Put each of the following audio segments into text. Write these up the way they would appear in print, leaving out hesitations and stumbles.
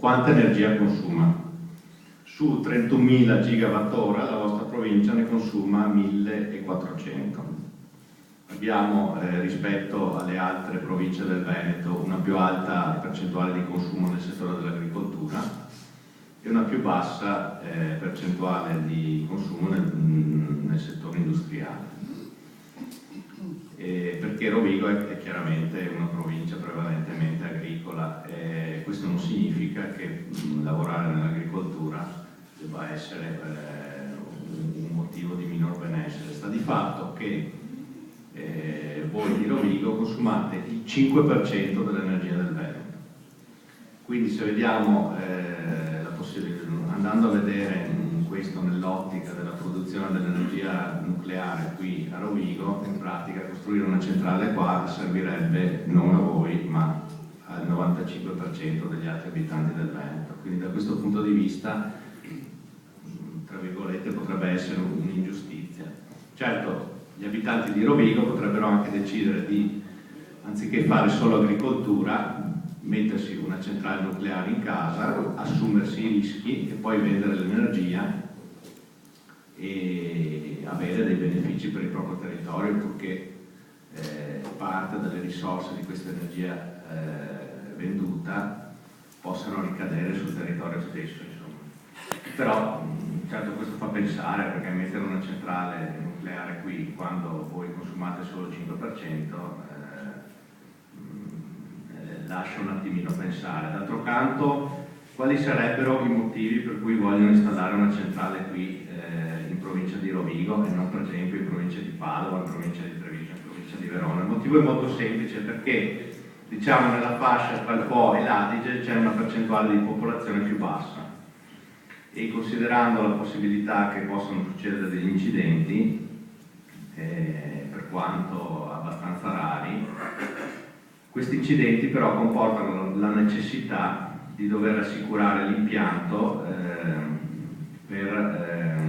quanta energia consuma. Su 31.000 gigawattora la vostra provincia ne consuma 1.400. Abbiamo rispetto alle altre province del Veneto una più alta percentuale di consumo nel settore dell'agricoltura e una più bassa percentuale di consumo nel settore industriale. Perché Rovigo è chiaramente una provincia prevalentemente agricola, questo non significa che lavorare nell'agricoltura debba essere un motivo di minor benessere. Sta di fatto che voi di Rovigo consumate il 5% dell'energia del Veneto. Quindi se vediamo la possibilità, andando a vedere questo nell'ottica della produzione dell'energia nucleare qui a Rovigo, in pratica costruire una centrale qua servirebbe non a voi ma al 95% degli altri abitanti del Veneto. Quindi da questo punto di vista, tra virgolette, potrebbe essere un'ingiustizia. Certo, gli abitanti di Rovigo potrebbero anche decidere di, anziché fare solo agricoltura, mettersi una centrale nucleare in casa, assumersi i rischi e poi vendere l'energia e avere dei benefici per il proprio territorio, purché parte delle risorse di questa energia venduta possano ricadere sul territorio stesso, insomma. Però certo questo fa pensare, perché mettere una centrale nucleare qui quando voi consumate solo il 5% lascia un attimino pensare. D'altro canto, quali sarebbero i motivi per cui vogliono installare una centrale qui in provincia di Rovigo e non per esempio in provincia di Padova, in provincia di Treviso, in provincia di Verona? Il motivo è molto semplice, perché diciamo nella fascia tra il Po e l'Adige c'è una percentuale di popolazione più bassa e considerando la possibilità che possano succedere degli incidenti, per quanto abbastanza rari, questi incidenti però comportano la necessità di dover assicurare l'impianto per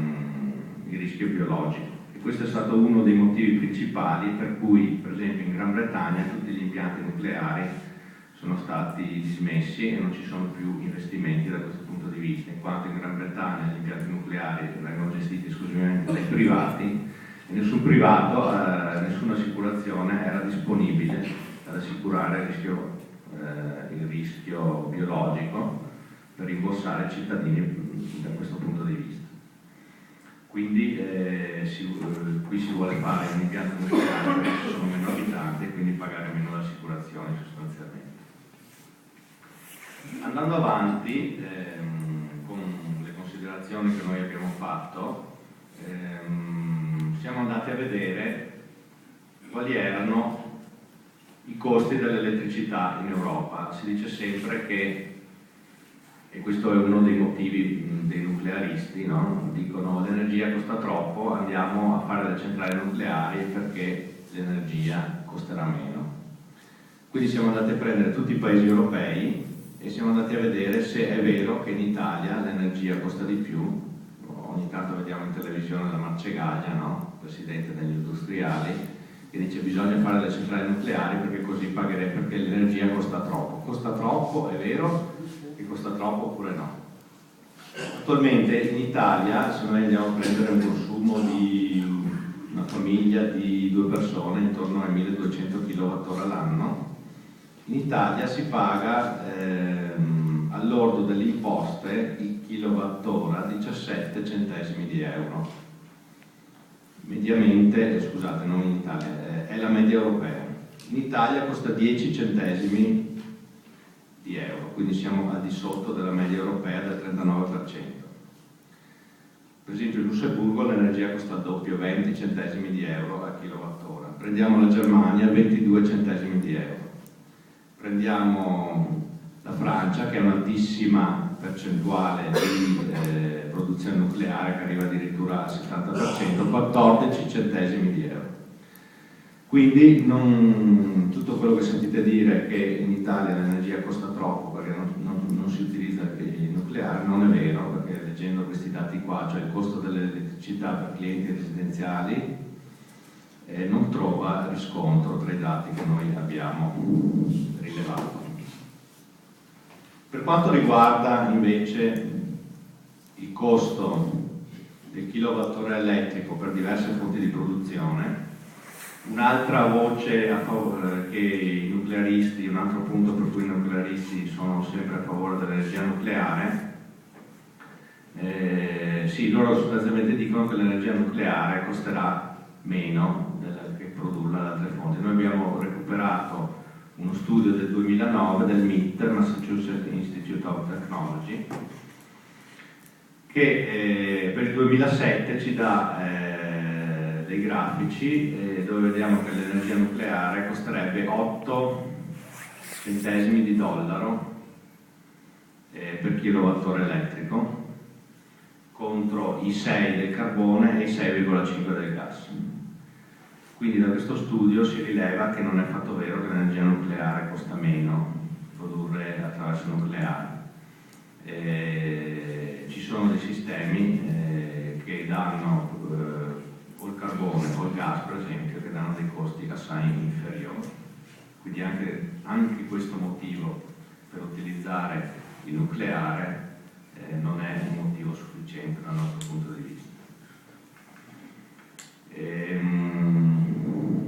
il rischio biologico. E questo è stato uno dei motivi principali per cui, per esempio, in Gran Bretagna tutti gli impianti nucleari sono stati dismessi e non ci sono più investimenti da questo punto di vista, in quanto in Gran Bretagna gli impianti nucleari vengono gestiti esclusivamente dai privati e nessun privato, nessuna assicurazione era disponibile ad assicurare il rischio biologico per rimborsare i cittadini da questo punto di vista. Quindi qui si vuole fare un impianto nucleare perché ci sono meno abitanti e quindi pagare meno le assicurazioni sostanzialmente. Andando avanti con le considerazioni che noi abbiamo fatto, siamo andati a vedere quali erano i costi dell'elettricità in Europa. Si dice sempre che, e questo è uno dei motivi dei nuclearisti, no? Dicono l'energia costa troppo, andiamo a fare le centrali nucleari perché l'energia costerà meno. Quindi siamo andati a prendere tutti i paesi europei e siamo andati a vedere se è vero che in Italia l'energia costa di più. Ogni tanto vediamo in televisione la Marcegaglia, no? Presidente degli industriali, che dice bisogna fare le centrali nucleari perché così pagheremo, perché l'energia costa troppo. Costa troppo, è vero, che costa troppo oppure no? Attualmente in Italia, se noi andiamo a prendere un consumo di una famiglia di 2 persone intorno ai 1200 kWh all'anno, in Italia si paga all'ordo delle imposte il kilowattora 17 centesimi di euro. Mediamente, scusate, non in Italia, è la media europea. In Italia costa 10 centesimi di euro, quindi siamo al di sotto della media europea del 39%. Per esempio in Lussemburgo l'energia costa il doppio, 20 centesimi di euro a kilowattora. Prendiamo la Germania, 22 centesimi di euro. Prendiamo la Francia, che ha un'altissima percentuale di produzione nucleare, che arriva addirittura al 70%, 14 centesimi di euro. Quindi tutto quello che sentite dire che in Italia l'energia costa troppo perché non si utilizza il nucleare non è vero, perché leggendo questi dati qua, cioè il costo dell'elettricità per clienti residenziali, non trova riscontro tra i dati che noi abbiamo rilevato. Per Per quanto riguarda invece il costo del kilowattora elettrico per diverse fonti di produzione, un'altra voce a favore che i nuclearisti, un altro punto per cui i nuclearisti sono sempre a favore dell'energia nucleare, sì, loro sostanzialmente dicono che l'energia nucleare costerà meno che produrla da altre fonti. Noi abbiamo recuperato uno studio del 2009 del MIT, Massachusetts Institute of Technology, che per il 2007 ci dà dei grafici dove vediamo che l'energia nucleare costerebbe 8 centesimi di dollaro per kilowattora elettrico contro i 6 del carbone e i 6,5 del gas. Quindi da questo studio si rileva che non è affatto vero che l'energia nucleare costa meno produrre attraverso il nucleare. Ci sono dei sistemi che danno o il carbone o il gas, per esempio, che danno dei costi assai inferiori. Quindi anche questo motivo per utilizzare il nucleare non è un motivo sufficiente dal nostro punto di vista.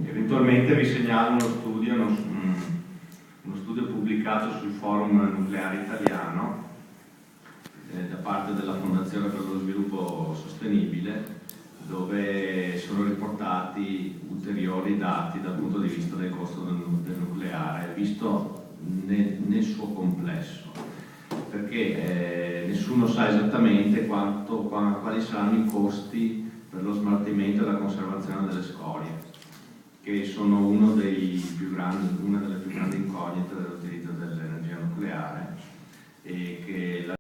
Eventualmente vi segnalo uno studio pubblicato sul Forum Nucleare Italiano da parte della Fondazione per lo Sviluppo Sostenibile, dove sono riportati ulteriori dati dal punto di vista del costo del nucleare, visto nel suo complesso, perché nessuno sa esattamente quali saranno i costi per lo smaltimento e la conservazione delle scorie, che sono una delle più grandi incognite dell'utilizzo dell'energia nucleare e che